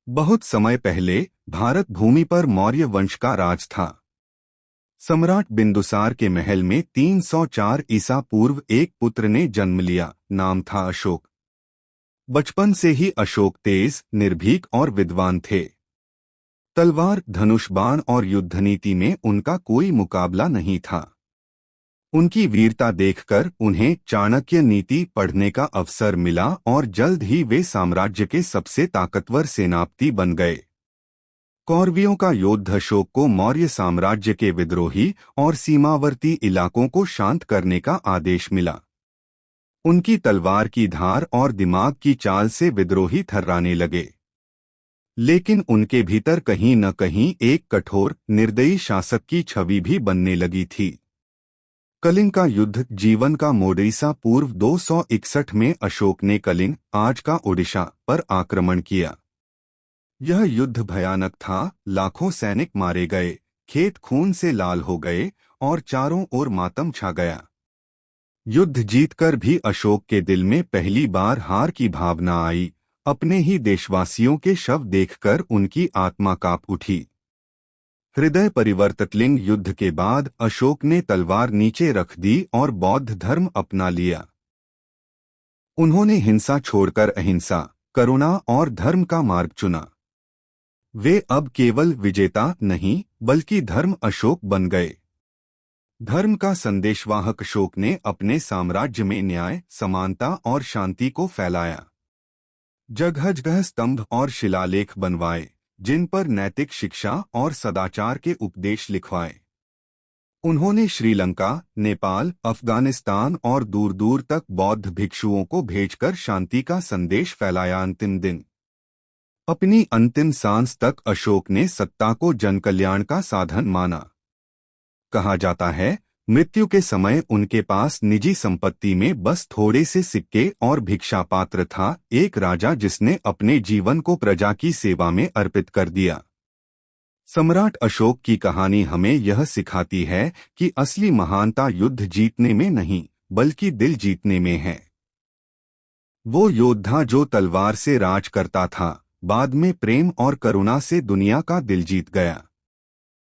बहुत समय पहले भारत भूमि पर मौर्य वंश का राज था। सम्राट बिंदुसार के महल में 304 ईसा पूर्व एक पुत्र ने जन्म लिया। नाम था अशोक। बचपन से ही अशोक तेज, निर्भीक और विद्वान थे। तलवार, धनुष बाण और युद्धनीति में उनका कोई मुकाबला नहीं था। उनकी वीरता देखकर उन्हें चाणक्य नीति पढ़ने का अवसर मिला और जल्द ही वे साम्राज्य के सबसे ताकतवर सेनापति बन गए। कौरवियों का योद्ध अशोक को मौर्य साम्राज्य के विद्रोही और सीमावर्ती इलाकों को शांत करने का आदेश मिला। उनकी तलवार की धार और दिमाग की चाल से विद्रोही थर्राने लगे, लेकिन उनके भीतर कहीं न कहीं एक कठोर, निर्दयी शासक की छवि भी बनने लगी थी। कलिंग का युद्ध, जीवन का मोड ईसा पूर्व 261 में अशोक ने कलिंग, आज का ओडिशा, पर आक्रमण किया। यह युद्ध भयानक था। लाखों सैनिक मारे गए, खेत खून से लाल हो गए और चारों ओर मातम छा गया। युद्ध जीतकर भी अशोक के दिल में पहली बार हार की भावना आई। अपने ही देशवासियों के शव देखकर उनकी आत्मा कांप उठी। हृदय परिवर्तित युद्ध के बाद अशोक ने तलवार नीचे रख दी और बौद्ध धर्म अपना लिया। उन्होंने हिंसा छोड़कर अहिंसा, करुणा और धर्म का मार्ग चुना। वे अब केवल विजेता नहीं, बल्कि धर्म अशोक बन गए। धर्म का संदेशवाहक अशोक ने अपने साम्राज्य में न्याय, समानता और शांति को फैलाया। जगह जगह स्तंभ और शिलालेख बनवाए, जिन पर नैतिक शिक्षा और सदाचार के उपदेश लिखवाए। उन्होंने श्रीलंका, नेपाल, अफगानिस्तान और दूर दूर तक बौद्ध भिक्षुओं को भेजकर शांति का संदेश फैलाया। अंतिम दिन, अपनी अंतिम सांस तक अशोक ने सत्ता को जनकल्याण का साधन माना। कहा जाता है, मृत्यु के समय उनके पास निजी संपत्ति में बस थोड़े से सिक्के और भिक्षा पात्र था। एक राजा जिसने अपने जीवन को प्रजा की सेवा में अर्पित कर दिया। सम्राट अशोक की कहानी हमें यह सिखाती है कि असली महानता युद्ध जीतने में नहीं, बल्कि दिल जीतने में है। वो योद्धा जो तलवार से राज करता था, बाद में प्रेम और करुणा से दुनिया का दिल जीत गया।